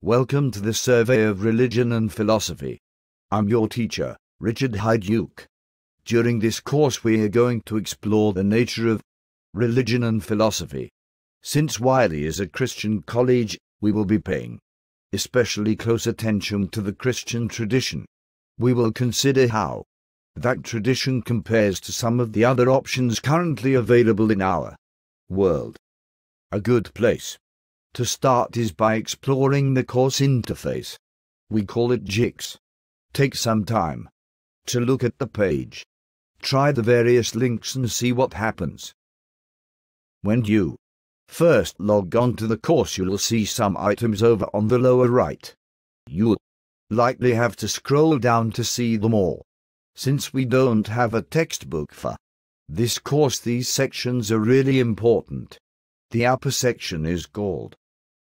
Welcome to the Survey of Religion and Philosophy. I'm your teacher, Richard Hyde-Duke. During this course we are going to explore the nature of religion and philosophy. Since RELI is a Christian college, we will be paying especially close attention to the Christian tradition. We will consider how that tradition compares to some of the other options currently available in our world. A good place to start is by exploring the course interface. We call it GIX. Take some time to look at the page. Try the various links and see what happens. When you first log on to the course, you will see some items over on the lower right. You'll likely have to scroll down to see them all. Since we don't have a textbook for this course, these sections are really important. The upper section is called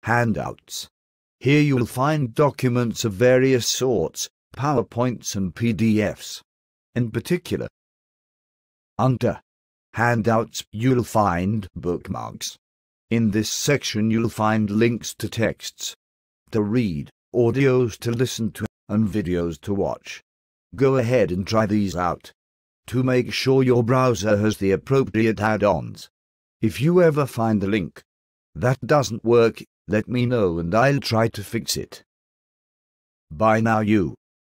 Handouts. Here you will find documents of various sorts, PowerPoints and PDFs. In particular, under Handouts you'll find bookmarks. In this section you'll find links to texts to read, audios to listen to, and videos to watch. Go ahead and try these out to make sure your browser has the appropriate add-ons. If you ever find a link that doesn't work, let me know and I'll try to fix it. By now you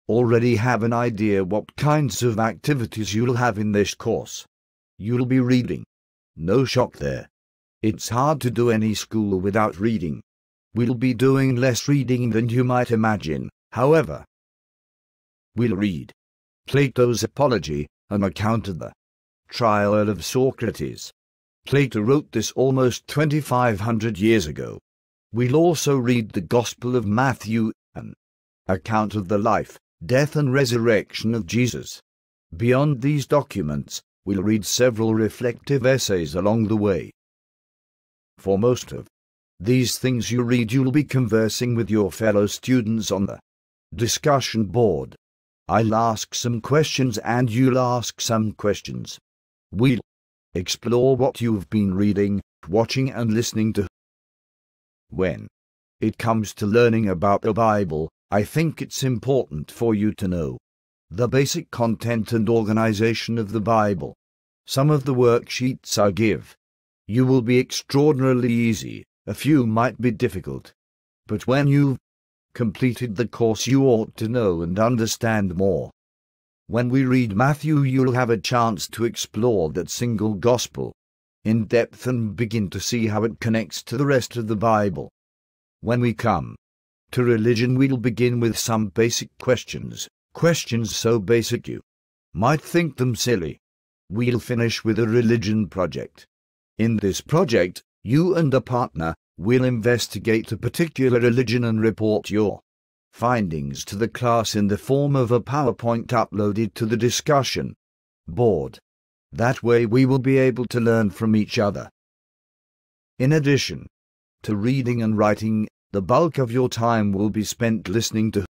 already have an idea what kinds of activities you'll have in this course. You'll be reading. No shock there. It's hard to do any school without reading. We'll be doing less reading than you might imagine, however. We'll read Plato's Apology, an account of the trial of Socrates. Plato wrote this almost 2,500 years ago. We'll also read the Gospel of Matthew, an account of the life, death and resurrection of Jesus. Beyond these documents, we'll read several reflective essays along the way. For most of these things you read, you'll be conversing with your fellow students on the discussion board. I'll ask some questions and you'll ask some questions. We'll explore what you've been reading, watching and listening to. When it comes to learning about the Bible, I think it's important for you to know the basic content and organization of the Bible. Some of the worksheets I give you will be extraordinarily easy, a few might be difficult. But when you've completed the course you ought to know and understand more. When we read Matthew you'll have a chance to explore that single gospel in depth and begin to see how it connects to the rest of the Bible. When we come to religion we'll begin with some basic questions so basic you might think them silly. We'll finish with a religion project. In this project, you and a partner will investigate a particular religion and report your findings to the class in the form of a PowerPoint uploaded to the discussion board. That way we will be able to learn from each other. In addition to reading and writing, the bulk of your time will be spent listening to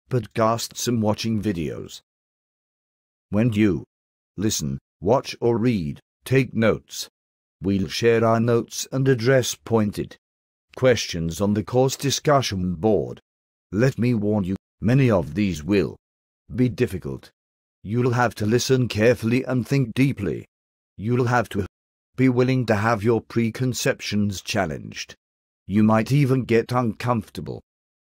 podcasts and watching videos. When you listen, watch or read, take notes. We'll share our notes and address pointed questions on the course discussion board. Let me warn you, many of these will be difficult. You'll have to listen carefully and think deeply. You'll have to be willing to have your preconceptions challenged. You might even get uncomfortable.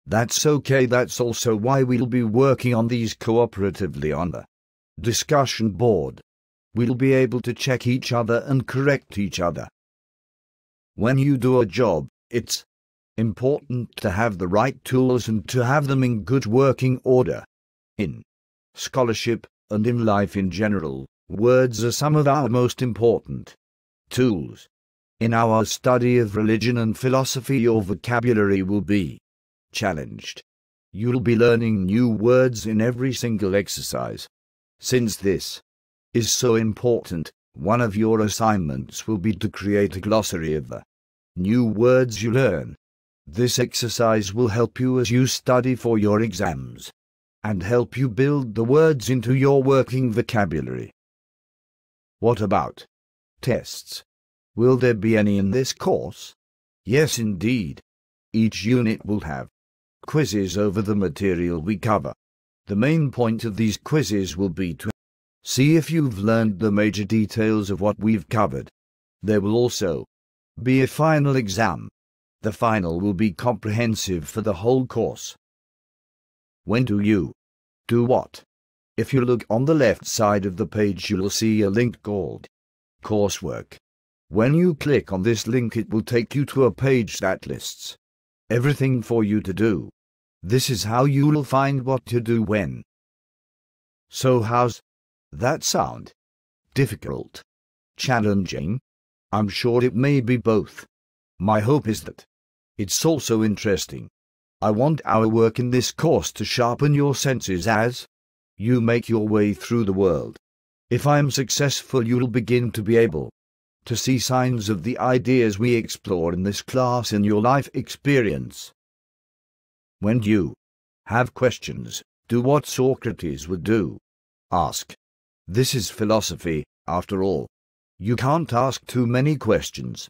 That's okay. That's also why we'll be working on these cooperatively on the discussion board. We'll be able to check each other and correct each other. When you do a job, it's important to have the right tools and to have them in good working order. In scholarship, and in life in general, words are some of our most important tools. In our study of religion and philosophy, your vocabulary will be challenged. You'll be learning new words in every single exercise. Since this is so important, one of your assignments will be to create a glossary of the new words you learn. This exercise will help you as you study for your exams and help you build the words into your working vocabulary. What about tests? Will there be any in this course? Yes, indeed. Each unit will have quizzes over the material we cover. The main point of these quizzes will be to see if you've learned the major details of what we've covered. There will also be a final exam. The final will be comprehensive for the whole course. When do you do what? If you look on the left side of the page, you will see a link called Coursework. When you click on this link, it will take you to a page that lists everything for you to do. This is how you will find what to do when. So how's that sound? Difficult? Challenging? I'm sure it may be both. My hope is that it's also interesting. I want our work in this course to sharpen your senses as you make your way through the world. If I am successful, you'll begin to be able to see signs of the ideas we explore in this class in your life experience. When you have questions, do what Socrates would do. Ask. This is philosophy, after all. You can't ask too many questions.